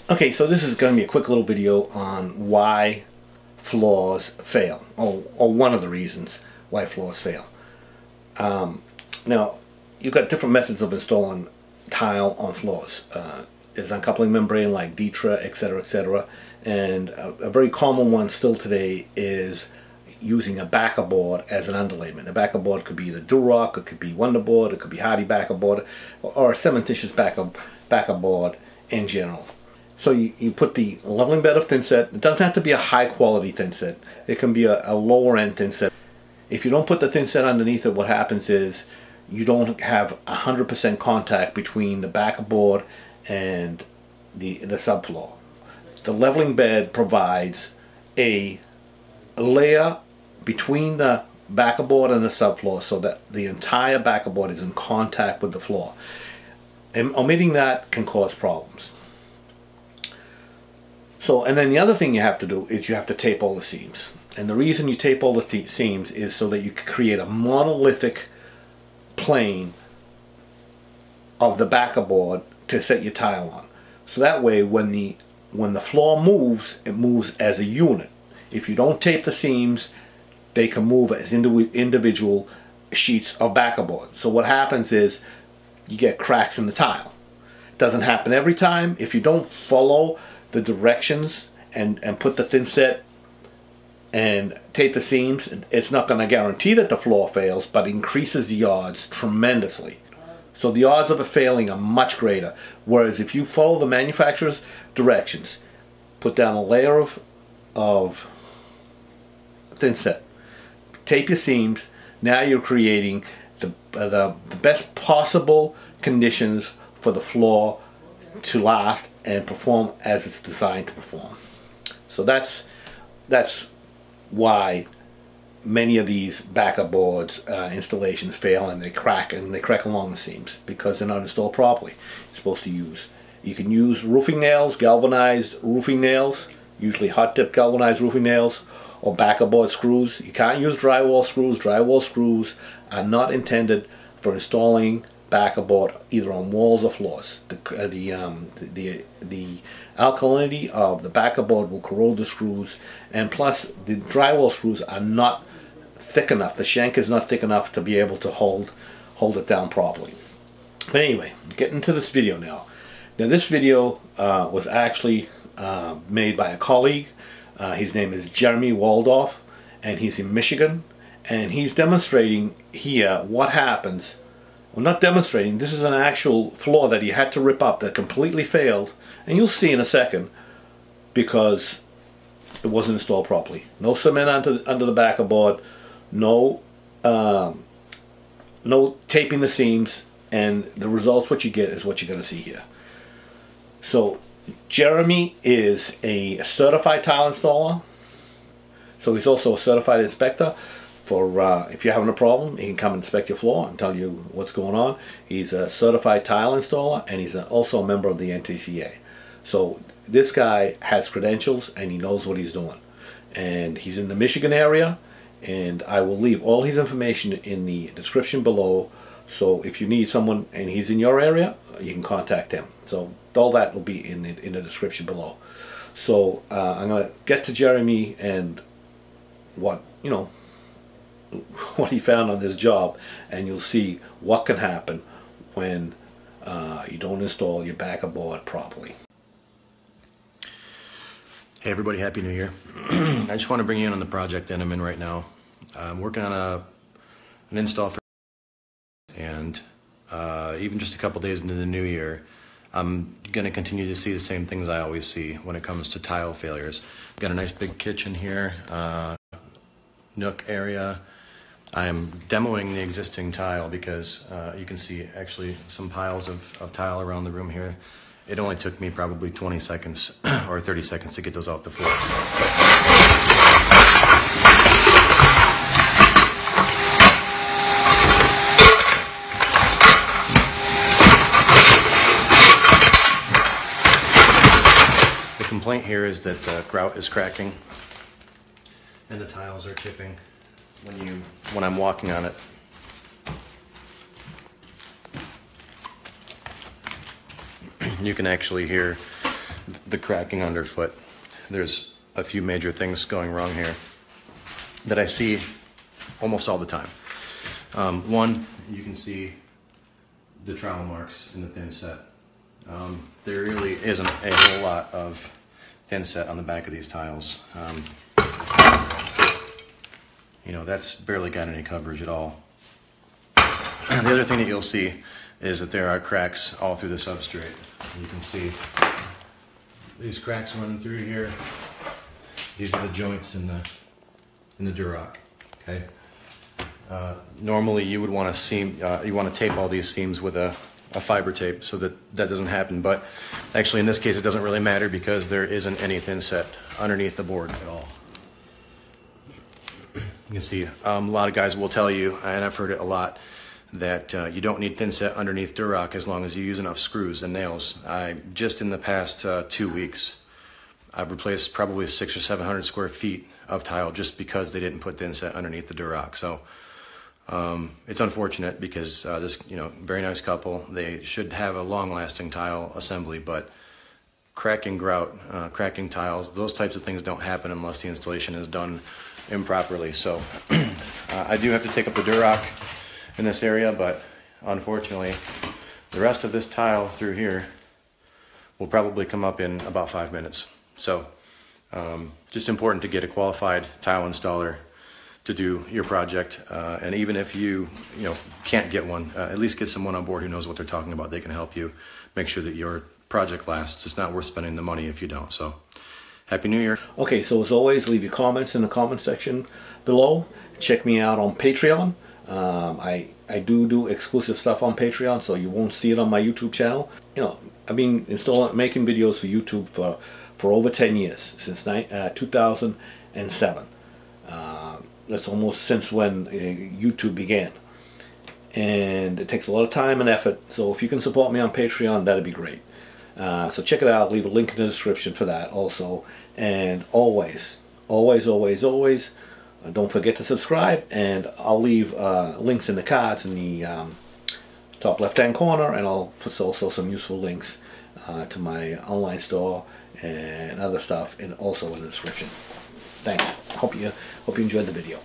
Okay, so this is going to be a quick little video on why floors fail, or one of the reasons why floors fail. Now, you've got different methods of installing tile on floors. There's uncoupling membrane like Ditra, etc., and a very common one still today is using a backer board as an underlayment. A backer board could be the Durock, it could be Wonderboard, it could be Hardie backer board, or a cementitious backer board in general. So you put the leveling bed of thinset. It doesn't have to be a high quality thinset. It can be a lower end thinset. If you don't put the thinset underneath it, what happens is you don't have 100% contact between the backer board and the subfloor. The leveling bed provides a layer between the backer board and the subfloor so that the entire backer board is in contact with the floor. And omitting that can cause problems. So, and then the other thing you have to do is you have to tape all the seams. And the reason you tape all the seams is so that you can create a monolithic plane of the backer board to set your tile on. So that way when the floor moves, it moves as a unit. If you don't tape the seams, they can move as individual sheets of backer board. So what happens is you get cracks in the tile. It doesn't happen every time. If you don't follow the directions and put the thinset and tape the seams, it's not going to guarantee that the floor fails, but increases the odds tremendously. So the odds of it failing are much greater. Whereas if you follow the manufacturer's directions, put down a layer of thinset, tape your seams, now you're creating the best possible conditions for the floor to last and perform as it's designed to perform. So that's why many of these backer boards installations fail, and they crack along the seams because they're not installed properly. You're supposed to you can use roofing nails, galvanized roofing nails, usually hot dip galvanized roofing nails, or backer board screws. You can't use drywall screws. Drywall screws are not intended for installing backer board either on walls or floors. The alkalinity of the backer board will corrode the screws, and plus the drywall screws are not thick enough. The shank is not thick enough to be able to hold it down properly. But anyway, getting to this video now. Now this video was actually made by a colleague. His name is Jeremy Waldorf, and he's in Michigan, and he's demonstrating here what happens. Well, not demonstrating, this is an actual floor that he had to rip up that completely failed, and you'll see in a second, because it wasn't installed properly. No cement under the backer board, no taping the seams, and the results what you get is what you're going to see here. So Jeremy is a certified tile installer, so he's also a certified inspector. For if you're having a problem, he can come and inspect your floor and tell you what's going on. He's a certified tile installer, and he's also a member of the NTCA. So this guy has credentials and he knows what he's doing. And he's in the Michigan area, and I will leave all his information in the description below. So if you need someone and he's in your area, you can contact him. So all that will be in the description below. So I'm going to get to Jeremy and what he found on this job, and you'll see what can happen when you don't install your backer board properly. Hey everybody, Happy New Year. I just want to bring you in on the project that I'm in right now. I'm working on an install for, and even just a couple days into the new year, I'm going to continue to see the same things I always see when it comes to tile failures. I've got a nice big kitchen here, nook area. I'm demoing the existing tile because you can see actually some piles of tile around the room here. It only took me probably 20 seconds or 30 seconds to get those off the floor. The complaint here is that the grout is cracking and the tiles are chipping when I'm walking on it. You can actually hear the cracking underfoot. There's a few major things going wrong here that I see almost all the time. One, you can see the trowel marks in the thin set. There really isn't a whole lot of thin set on the back of these tiles. You know, that's barely got any coverage at all. The other thing that you'll see is that there are cracks all through the substrate. You can see these cracks running through here. These are the joints in the Durock. Okay. Normally, you would want to tape all these seams with a fiber tape so that doesn't happen. But actually, in this case, it doesn't really matter because there isn't any thin set underneath the board at all. You can see a lot of guys will tell you, and I've heard it a lot, that you don't need thin set underneath Durock as long as you use enough screws and nails. Just in the past 2 weeks, I've replaced probably 600 or 700 square feet of tile just because they didn't put thin set underneath the Durock. So it's unfortunate because this, very nice couple, they should have a long-lasting tile assembly, but cracking grout, cracking tiles, those types of things don't happen unless the installation is done improperly. So I do have to take up the Durock in this area, but unfortunately the rest of this tile through here will probably come up in about 5 minutes. So just important to get a qualified tile installer to do your project, and even if you can't get one, at least get someone on board who knows what they're talking about. They can help you make sure that your project lasts. It's not worth spending the money if you don't. So Happy New Year. Okay, so as always, leave your comments in the comment section below. Check me out on Patreon. I do exclusive stuff on Patreon, so you won't see it on my YouTube channel. I've been making videos for YouTube for over 10 years, since 2007. That's almost since when YouTube began. And it takes a lot of time and effort, so if you can support me on Patreon, that'd be great. So check it out. Leave a link in the description for that also. And always, don't forget to subscribe. And I'll leave links in the cards in the top left-hand corner, and I'll put also some useful links to my online store and other stuff, and also in the description. Thanks. Hope you enjoyed the video.